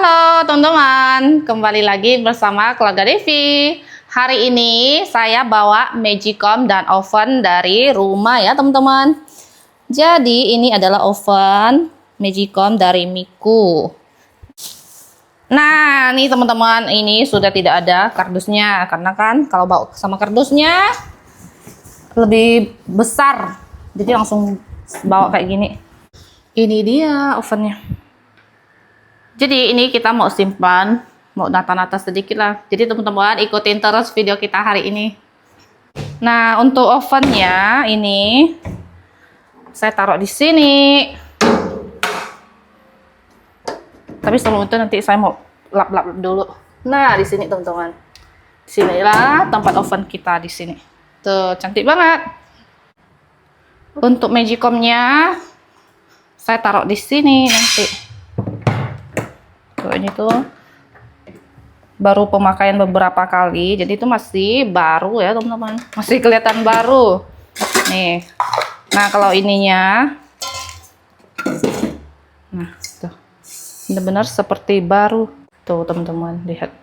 Halo teman-teman, kembali lagi bersama keluarga Devi. Hari ini saya bawa Magicom dan oven dari rumah ya teman-teman. Jadi ini adalah oven Magicom dari Miku. Nah nih teman-teman, ini sudah tidak ada kardusnya, karena kan kalau bawa sama kardusnya lebih besar, jadi langsung bawa kayak gini. Ini dia ovennya. Jadi ini kita mau simpan, mau nata-nata sedikit lah. Jadi teman-teman ikutin terus video kita hari ini. Nah untuk ovennya ini saya taruh di sini. Tapi sebelum itu nanti saya mau lap-lap dulu. Nah di sini teman-teman, sinilah tempat oven kita di sini. Tuh cantik banget. Untuk Magicomnya saya taruh di sini nanti. Ini tuh baru pemakaian beberapa kali, jadi itu masih baru ya teman-teman, masih kelihatan baru nih. Nah kalau ininya, nah tuh benar-benar seperti baru tuh teman-teman, lihat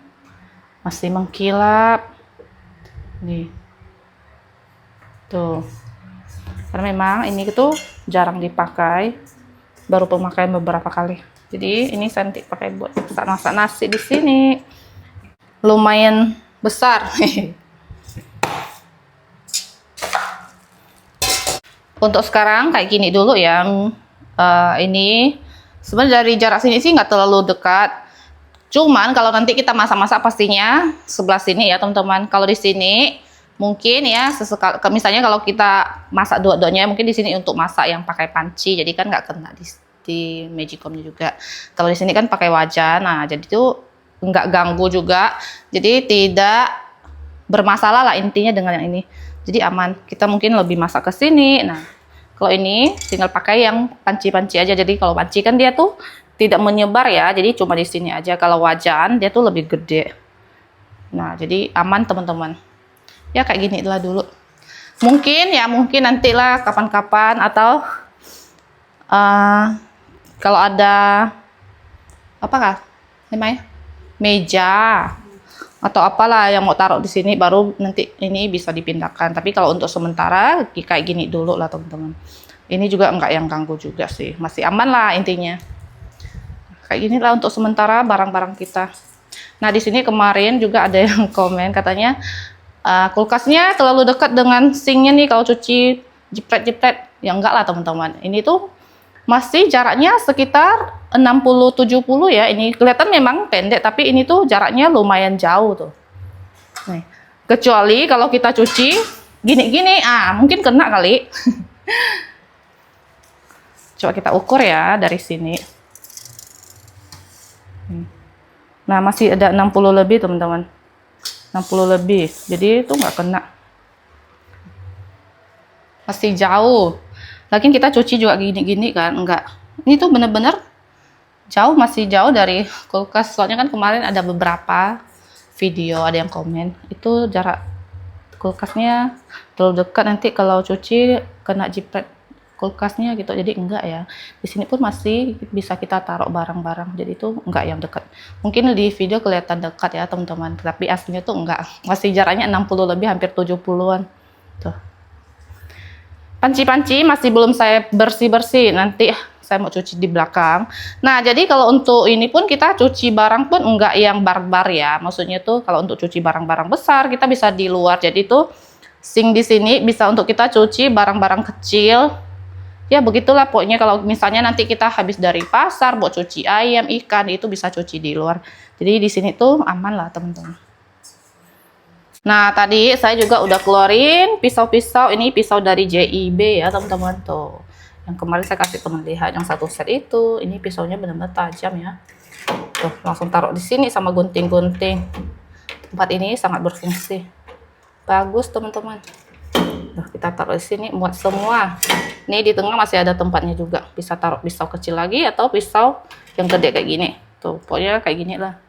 masih mengkilap nih tuh, karena memang ini tuh jarang dipakai, baru pemakaian beberapa kali. Jadi ini saya nanti pakai buat masak nasi di sini. Lumayan besar. Untuk sekarang kayak gini dulu ya. Ini sebenarnya dari jarak sini sih nggak terlalu dekat. Cuman kalau nanti kita masak-masak pastinya sebelah sini ya teman-teman. Kalau di sini mungkin ya sesekali, misalnya kalau kita masak dua-duanya mungkin di sini untuk masak yang pakai panci, jadi kan nggak kena di Magicomnya juga. Kalau di sini kan pakai wajan, nah jadi itu nggak ganggu juga, jadi tidak bermasalah lah intinya dengan yang ini, jadi aman. Kita mungkin lebih masak ke sini. Nah kalau ini tinggal pakai yang panci-panci aja, jadi kalau panci kan dia tuh tidak menyebar ya, jadi cuma di sini aja. Kalau wajan dia tuh lebih gede. Nah jadi aman teman-teman ya, kayak gini lah dulu. Mungkin nantilah kapan-kapan, atau kalau ada apakah namanya meja atau apalah yang mau taruh di sini, baru nanti ini bisa dipindahkan. Tapi kalau untuk sementara kayak gini dulu lah teman-teman. Ini juga enggak yang ganggu juga sih, masih aman lah intinya. Kayak gini lah untuk sementara barang-barang kita. Nah di sini kemarin juga ada yang komen katanya kulkasnya terlalu dekat dengan sinknya nih kalau cuci jepret-jepret. Ya enggak lah teman-teman, ini tuh masih jaraknya sekitar 60-70 ya. Ini kelihatan memang pendek, tapi ini tuh jaraknya lumayan jauh tuh. Nih. Kecuali kalau kita cuci gini-gini, mungkin kena kali. Coba kita ukur ya dari sini. Nah masih ada 60 lebih teman-teman, 60 lebih, jadi itu nggak kena, masih jauh. Lagian kita cuci juga gini-gini kan, enggak. Ini tuh bener-bener jauh, masih jauh dari kulkas. Soalnya kan kemarin ada beberapa video, ada yang komen, itu jarak kulkasnya terlalu dekat, nanti kalau cuci kena jepret kulkasnya gitu. Jadi enggak ya. Di sini pun masih bisa kita taruh barang-barang, jadi itu enggak yang dekat. Mungkin di video kelihatan dekat ya teman-teman, tapi aslinya tuh enggak. Masih jaraknya 60 lebih, hampir 70-an. Tuh. Panci-panci masih belum saya bersih-bersih, nanti saya mau cuci di belakang. Nah jadi kalau untuk ini pun kita cuci barang pun enggak yang barbar ya, maksudnya tuh kalau untuk cuci barang-barang besar kita bisa di luar. Jadi tuh sink di sini bisa untuk kita cuci barang-barang kecil ya, begitulah pokoknya. Kalau misalnya nanti kita habis dari pasar buat cuci ayam, ikan, itu bisa cuci di luar. Jadi di sini tuh aman lah teman-teman. Nah tadi saya juga udah keluarin pisau-pisau, ini pisau dari JIB ya teman-teman tuh. Yang kemarin saya kasih teman lihat yang satu set itu, ini pisaunya benar-benar tajam ya. Tuh langsung taruh di sini sama gunting-gunting. Tempat ini sangat berfungsi, bagus teman-teman. Nah, kita taruh di sini muat semua. Ini di tengah masih ada tempatnya juga, bisa taruh pisau kecil lagi atau pisau yang gede kayak gini. Tuh pokoknya kayak gini lah.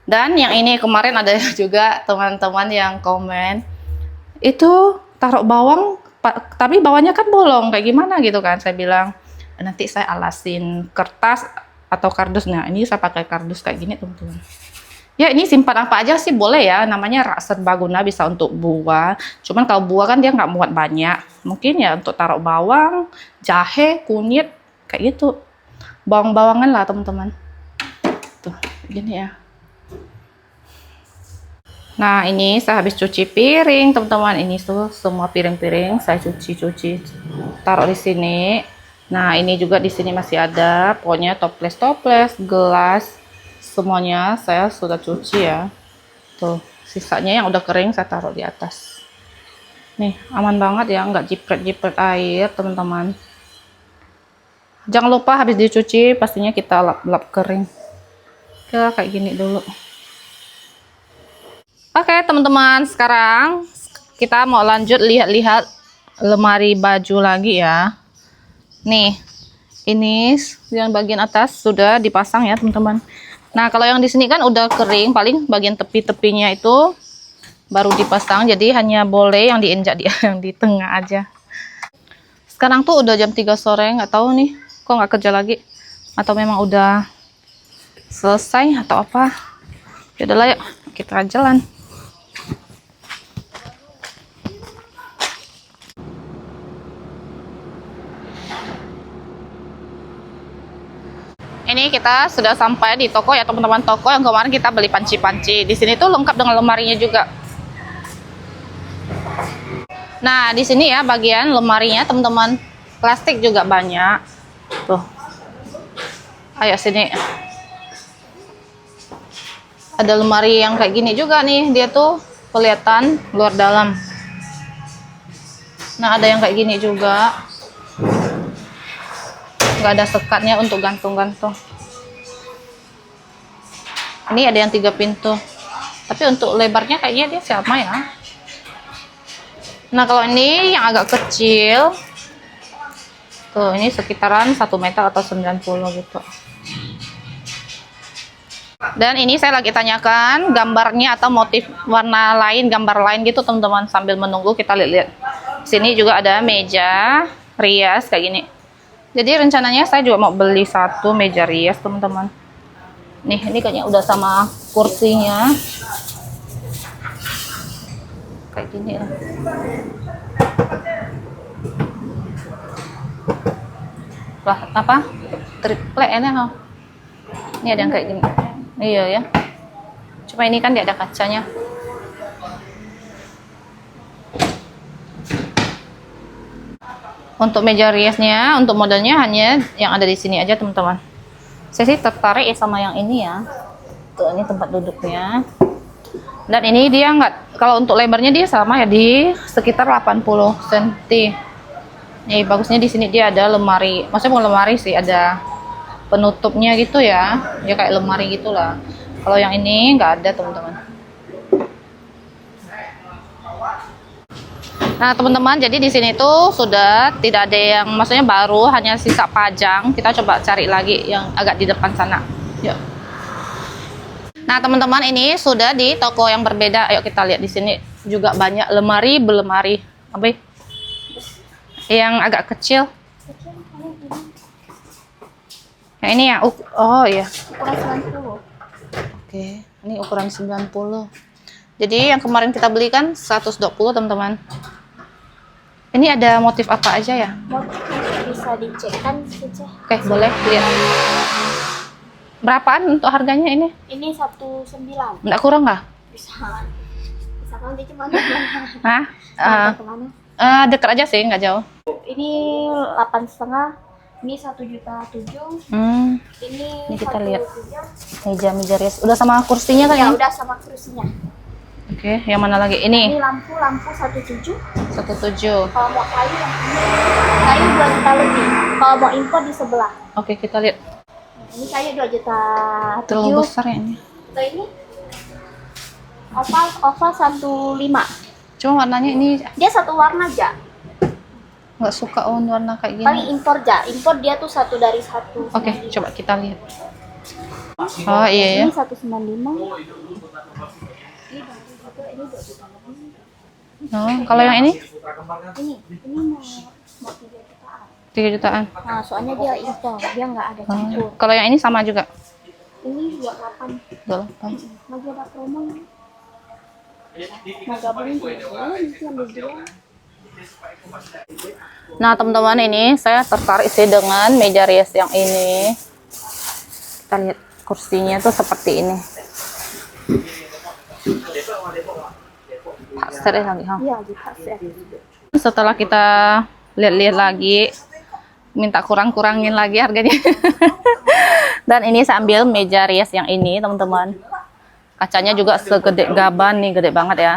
Dan yang ini kemarin ada juga teman-teman yang komen, itu taruh bawang tapi bawahnya kan bolong, kayak gimana gitu kan. Saya bilang nanti saya alasin kertas atau kardus. Nah, ini saya pakai kardus kayak gini, teman-teman. Ya, ini simpan apa aja sih boleh ya, namanya rak serbaguna, bisa untuk buah. Cuman kalau buah kan dia nggak muat banyak. Mungkin ya untuk taruh bawang, jahe, kunyit, kayak gitu. Bawang-bawangan lah, teman-teman. Tuh, gini ya. Nah, ini saya habis cuci piring, teman-teman. Ini tuh semua piring-piring saya cuci-cuci. Taruh di sini. Nah, ini juga di sini masih ada. Pokoknya toples-toples, gelas, semuanya saya sudah cuci ya. Tuh, sisanya yang udah kering saya taruh di atas. Nih, aman banget ya, nggak jipret-jipret air, teman-teman. Jangan lupa habis dicuci, pastinya kita lap-lap kering. Oke, kayak gini dulu. Oke, teman-teman, sekarang kita mau lanjut lihat-lihat lemari baju lagi ya. Nih, ini yang bagian atas sudah dipasang ya, teman-teman. Nah, kalau yang di sini kan udah kering, paling bagian tepi-tepinya itu baru dipasang, jadi hanya boleh yang diinjak yang di tengah aja. Sekarang tuh udah jam 3 sore, nggak tahu nih, kok nggak kerja lagi? Atau memang udah selesai atau apa? Yaudahlah, yuk kita jalan. Ini kita sudah sampai di toko ya, teman-teman. Toko yang kemarin kita beli panci-panci. Di sini tuh lengkap dengan lemarinya juga. Nah, di sini ya bagian lemarinya, teman-teman. Plastik juga banyak. Tuh. Ayo sini. Ada lemari yang kayak gini juga nih. Dia tuh kelihatan luar dalam. Nah, ada yang kayak gini juga. Nggak ada sekatnya untuk gantung-gantung. Ini ada yang 3 pintu, tapi untuk lebarnya kayaknya dia sama ya. Nah, kalau ini yang agak kecil tuh, ini sekitaran 1 meter atau 90 gitu. Dan ini saya lagi tanyakan gambarnya atau motif warna lain, gambar lain gitu, teman-teman. Sambil menunggu kita lihat-lihat. Sini juga ada meja rias kayak gini. Jadi rencananya saya juga mau beli 1 meja rias, teman-teman. Nih, ini kayaknya udah sama kursinya. Kayak gini lah. Wah, apa? Triplek ini, ha? Ini ada yang kayak gini. Iya ya. Cuma ini kan dia ada kacanya. Untuk meja riasnya, untuk modelnya hanya yang ada di sini aja, teman-teman. Saya sih tertarik ya sama yang ini ya. Tuh, ini tempat duduknya. Dan ini dia nggak, kalau untuk lebarnya dia sama ya, di sekitar 80 cm. Nih, bagusnya di sini dia ada lemari. Maksudnya bukan lemari sih, ada penutupnya gitu ya. Ya kayak lemari gitulah. Kalau yang ini nggak ada, teman-teman. Nah, teman-teman, jadi di sini tuh sudah tidak ada yang, maksudnya baru, hanya sisa pajang. Kita coba cari lagi yang agak di depan sana. Yuk. Nah, teman-teman, ini sudah di toko yang berbeda. Ayo kita lihat di sini juga banyak lemari belemari. Apa? Yang agak kecil. Yang ini ya. Oh iya. Ukuran 90. Oke, ini ukuran 90. Jadi yang kemarin kita beli kan 120, teman-teman. Ini ada motif apa aja ya? Motifnya bisa dicekkan saja. Oke, boleh lihat. Berapaan untuk harganya ini? Ini 19. Nggak kurang nggak? Bisa. Bisa kan dia cuma Hah? kemana? Dekat aja sih, nggak jauh. Ini 8,5. Ini 1,7 juta. Ini kita lihat. 1,3. Meja rias. Udah sama kursinya kan Ya ya? udah sama kursinya. Oke, yang mana lagi? Ini Ini lampu 1,7. 1,7. Kalau mau kayu yang ini, kayu 2 juta lebih. Kalau mau impor di sebelah. Oke, kita lihat. Ini kayu 2 juta Terlalu 7. besar ya ini. Nah, ini oval 1,5. Cuma warnanya ini Dia satu warna aja. nggak suka warna kayak gini. Paling impor aja. Impor dia tuh 1 dari 1. Oke, coba kita lihat. Oh iya ya. Ini 195. Ini 2 juta lebih. Oh, kalau yang ini? Ini mau 3 jutaan. 3 jutaan. Nah, soalnya dia impor, dia nggak ada campur. Kalau yang ini sama juga. Ini 28. 28. Lagi ada promo nih. Mau gabungin boleh, nanti ambil dia. Nah, teman-teman, ini saya tertarik sih dengan meja rias yang ini. Kita lihat kursinya tuh seperti ini. Pasir lagi, ha? Iya, di pasir. Setelah kita lihat-lihat lagi, minta kurang-kurangin lagi harganya. Dan ini saya ambil meja rias yang ini, teman-teman. Kacanya juga segede gaban nih, gede banget ya.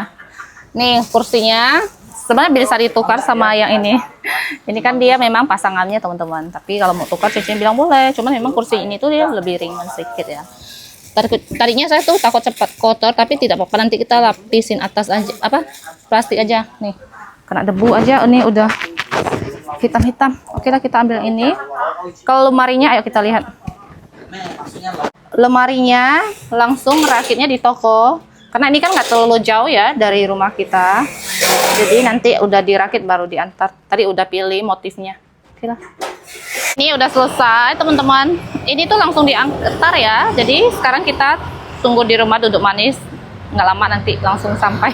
Nih kursinya sebenarnya bisa ditukar sama yang ini. Ini kan dia memang pasangannya, teman-teman. Tapi kalau mau tukar, Cici bilang boleh. Cuman memang kursi ini tuh dia lebih ringan sedikit ya. Tadinya saya tuh takut cepat kotor, tapi tidak apa-apa, nanti kita lapisin atas aja, plastik aja nih. Kena debu aja, ini udah hitam-hitam. Oke lah, kita ambil ini. Kalau lemarinya, ayo kita lihat. Lemarinya langsung rakitnya di toko. Karena ini kan nggak terlalu jauh ya dari rumah kita. Jadi nanti udah dirakit baru diantar. Tadi udah pilih motifnya. Oke lah. Ini udah selesai, teman-teman. Ini tuh langsung diantar ya. Jadi sekarang kita tunggu di rumah duduk manis. Nggak lama nanti langsung sampai.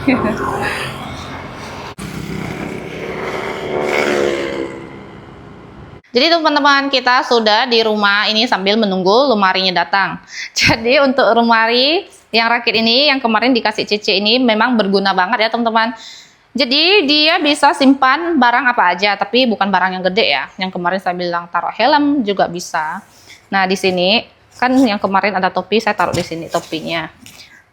Jadi teman-teman, kita sudah di rumah ini sambil menunggu lemarinya datang. Jadi untuk lemari yang rakit ini, yang kemarin dikasih Cici ini memang berguna banget ya teman-teman. Jadi dia bisa simpan barang apa aja, tapi bukan barang yang gede ya. Yang kemarin saya bilang taruh helm juga bisa. Nah di sini kan yang kemarin ada topi, saya taruh di sini topinya.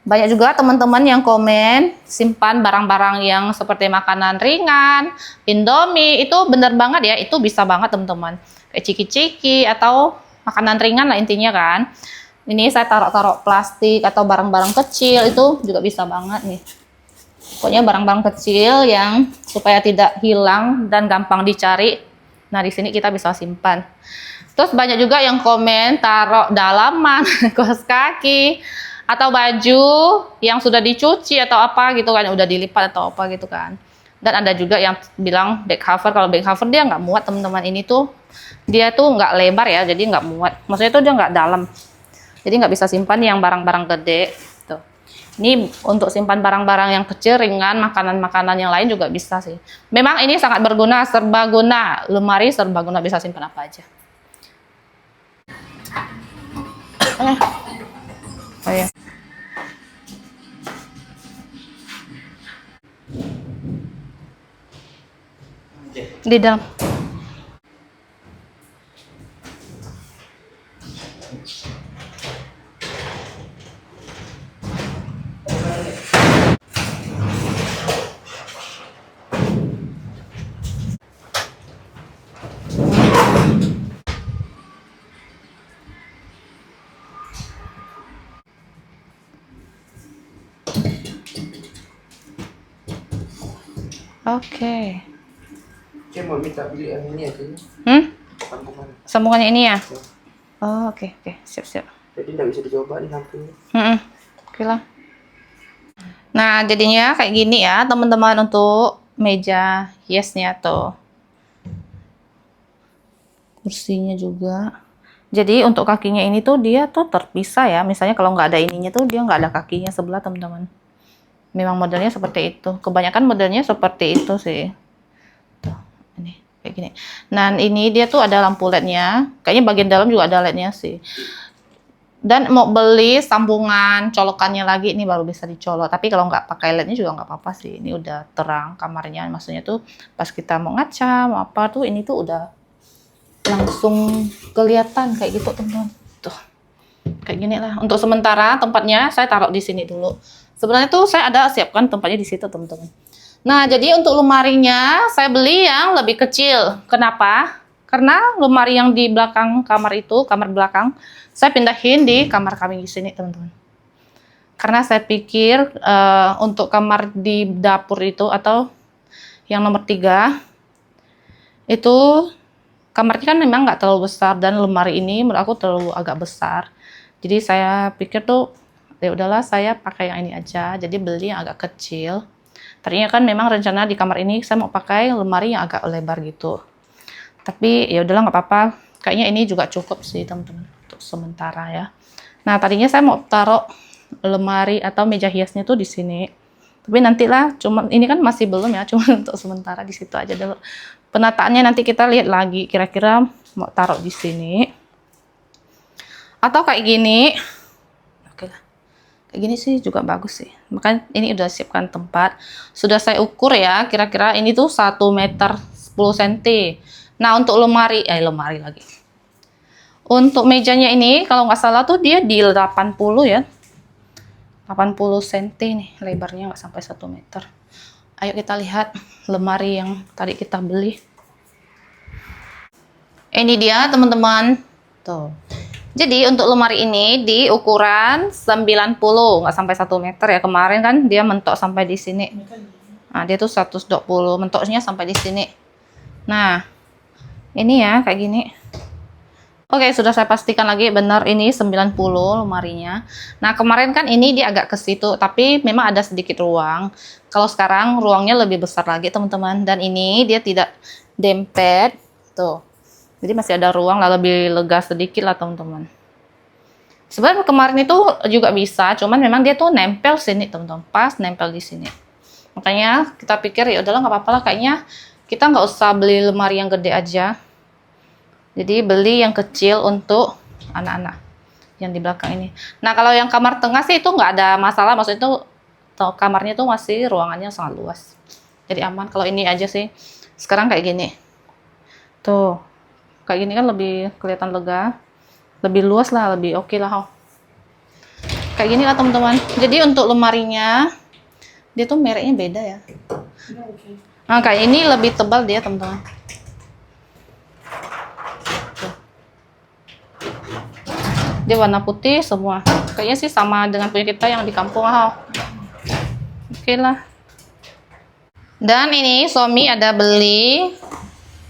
Banyak juga teman-teman yang komen simpan barang-barang yang seperti makanan ringan, Indomie, itu bener banget ya, itu bisa banget teman-teman. Kayak ciki-ciki atau makanan ringan lah intinya kan. Ini saya taruh-taruh plastik atau barang-barang kecil, itu juga bisa banget nih. Pokoknya barang-barang kecil yang supaya tidak hilang dan gampang dicari. Nah di sini kita bisa simpan. Terus banyak juga yang komen taruh dalaman, kaos kaki, atau baju yang sudah dicuci atau apa gitu kan, udah dilipat atau apa gitu kan. Dan ada juga yang bilang back cover. Kalau back cover dia nggak muat teman-teman, ini tuh dia tuh nggak lebar ya, jadi nggak muat, maksudnya tuh dia nggak dalam, jadi nggak bisa simpan yang barang-barang gede tuh. Ini untuk simpan barang-barang yang kecil ringan, makanan-makanan yang lain juga bisa sih. Memang ini sangat berguna, serbaguna, lemari serbaguna, bisa simpan apa aja. Oh ya. Di dalam. Oke. Saya mau minta beli yang ini aja. Sambungan. Sambungannya ini ya? Oh, oke. Siap. Jadi nggak bisa dicoba nih lampunya. Oke lah. Nah, jadinya kayak gini ya, teman-teman, untuk meja hiasnya tuh. Kursinya juga. Jadi untuk kakinya ini tuh dia tuh terpisah ya. Misalnya kalau nggak ada ininya tuh dia nggak ada kakinya sebelah, teman-teman. Memang modelnya seperti itu. Kebanyakan modelnya seperti itu sih. Tuh, ini kayak gini. Nah, ini dia tuh ada lampu LED-nya. Kayaknya bagian dalam juga ada LED-nya sih. Dan mau beli sambungan colokannya lagi, ini baru bisa dicolok. Tapi kalau nggak pakai LED-nya juga nggak apa-apa sih. Ini udah terang kamarnya. Maksudnya tuh pas kita mau ngaca, mau apa tuh, ini tuh udah langsung kelihatan kayak gitu, teman-teman. Tuh, kayak gini lah. Untuk sementara tempatnya saya taruh di sini dulu. Sebenarnya tuh saya ada siapkan tempatnya di situ, teman-teman. Nah, jadi untuk lemarinya saya beli yang lebih kecil. Kenapa? Karena lemari yang di belakang kamar itu, kamar belakang, saya pindahin di kamar kami di sini, teman-teman. Karena saya pikir untuk kamar di dapur itu atau yang nomor 3 itu kamarnya kan memang nggak terlalu besar, dan lemari ini menurut aku terlalu agak besar. Jadi saya pikir tuh ya udahlah, saya pakai yang ini aja. Jadi beli yang agak kecil. Tadinya kan memang rencana di kamar ini saya mau pakai lemari yang agak lebar gitu. Tapi ya udahlah nggak apa-apa. Kayaknya ini juga cukup sih teman-teman untuk sementara ya. Nah tadinya saya mau taruh lemari atau meja hiasnya tuh di sini. Tapi nantilah, cuma ini kan masih belum ya, cuma untuk sementara di situ aja dulu. Penataannya nanti kita lihat lagi, kira-kira mau taruh di sini atau kayak gini. Oke lah, kayak gini sih juga bagus sih. Makanya ini udah siapkan tempat, sudah saya ukur ya, kira-kira ini tuh 1 meter 10 cm. Nah untuk lemari lagi. Untuk mejanya ini kalau nggak salah tuh dia di 80 ya. 80 cm nih lebarnya, nggak sampai 1 meter. Ayo kita lihat lemari yang tadi kita beli. Ini dia teman-teman. Tuh. Jadi untuk lemari ini di ukuran 90, nggak sampai 1 meter ya. Kemarin kan dia mentok sampai di sini. Nah, dia tuh 120, mentoknya sampai di sini. Nah, ini ya kayak gini. Oke, sudah saya pastikan lagi benar ini 90 lemarinya. Nah, kemarin kan ini dia agak ke situ, tapi memang ada sedikit ruang. Kalau sekarang ruangnya lebih besar lagi, teman-teman. Dan ini dia tidak dempet. Tuh. Jadi masih ada ruang lah, lebih lega sedikit lah, teman-teman. Sebenarnya kemarin itu juga bisa, cuman memang dia tuh nempel sini, teman-teman. Pas nempel di sini. Makanya kita pikir ya udahlah nggak apa-apa lah, kayaknya kita nggak usah beli lemari yang gede aja. Jadi beli yang kecil untuk anak-anak yang di belakang ini. Nah kalau yang kamar tengah sih itu nggak ada masalah, maksudnya itu kamarnya tuh masih ruangannya sangat luas. Jadi aman. Kalau ini aja sih sekarang kayak gini. Tuh kayak gini kan lebih kelihatan lega, lebih luas lah, lebih oke lah. Kayak gini lah teman-teman. Jadi untuk lemarinya dia tuh mereknya beda ya. Nah kayak ini lebih tebal dia teman-teman. Dia warna putih semua. Kayaknya sih sama dengan punya kita yang di kampung lah. Oke lah. Dan ini suami ada beli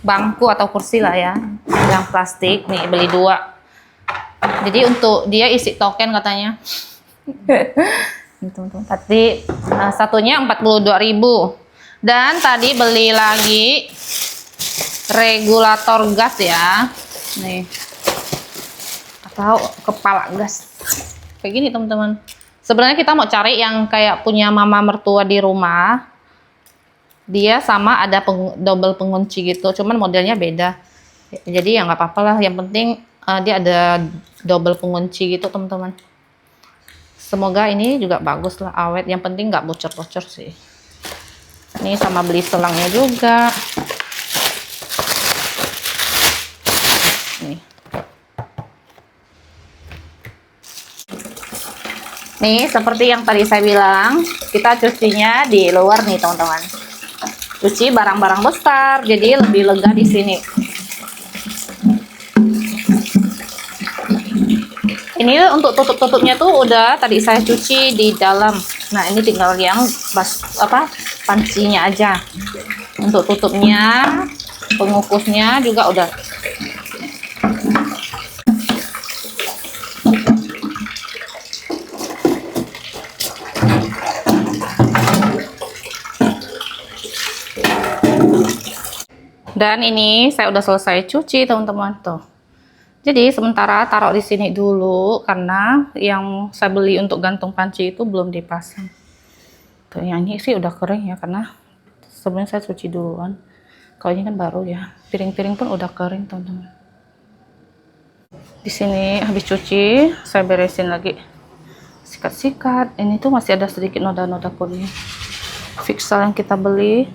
bangku atau kursi lah ya, yang plastik nih, beli 2. Jadi untuk dia isi token katanya. Tapi satunya 42.000. Dan tadi beli lagi regulator gas ya. Nih. Atau kepala gas kayak gini teman-teman. Sebenarnya kita mau cari yang kayak punya mama mertua di rumah, dia sama ada double pengunci gitu, cuman modelnya beda. Jadi ya nggak apa-apa lah, yang penting dia ada double pengunci gitu teman-teman. Semoga ini juga bagus lah, awet, yang penting nggak bocor-bocor sih. Ini sama beli selangnya juga nih. Nih, seperti yang tadi saya bilang, kita cucinya di luar nih, teman-teman. Cuci barang-barang besar, jadi lebih lega di sini. Ini untuk tutup-tutupnya tuh udah tadi saya cuci di dalam. Nah, ini tinggal yang pancinya aja. Untuk tutupnya, pengukusnya juga udah. Dan ini saya udah selesai cuci teman-teman tuh. Jadi sementara taruh di sini dulu karena yang saya beli untuk gantung panci itu belum dipasang. Tuh yang ini sih udah kering ya karena sebenarnya saya cuci duluan. Kalau ini kan baru ya. Piring-piring pun udah kering teman-teman. Di sini habis cuci saya beresin lagi. Sikat-sikat. Ini tuh masih ada sedikit noda-noda kuning. Fixal yang kita beli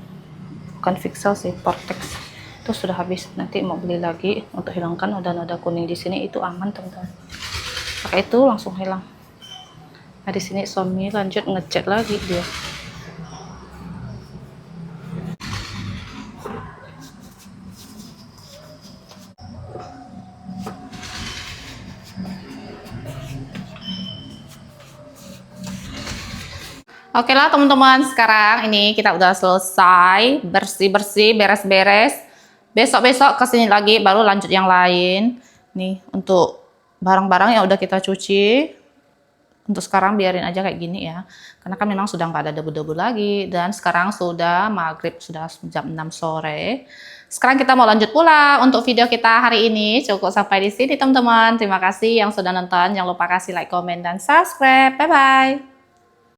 bukan fixal sih, Portex. Itu sudah habis, nanti mau beli lagi untuk hilangkan noda-noda kuning di sini. Itu aman teman-teman, pakai itu langsung hilang. Nah di sini suami lanjut ngecat lagi dia. Oke lah teman-teman, sekarang ini kita udah selesai bersih-bersih, beres-beres. Besok-besok kesini lagi baru lanjut yang lain. Nih untuk barang-barang yang udah kita cuci, Untuk sekarang biarin aja kayak gini ya. Karena kan memang sudah nggak ada debu-debu lagi. Dan sekarang sudah maghrib, sudah jam 6 sore. Sekarang kita mau lanjut pula. Untuk video kita hari ini cukup sampai di sini teman-teman. Terima kasih yang sudah nonton. Jangan lupa kasih like, komen, dan subscribe. Bye-bye.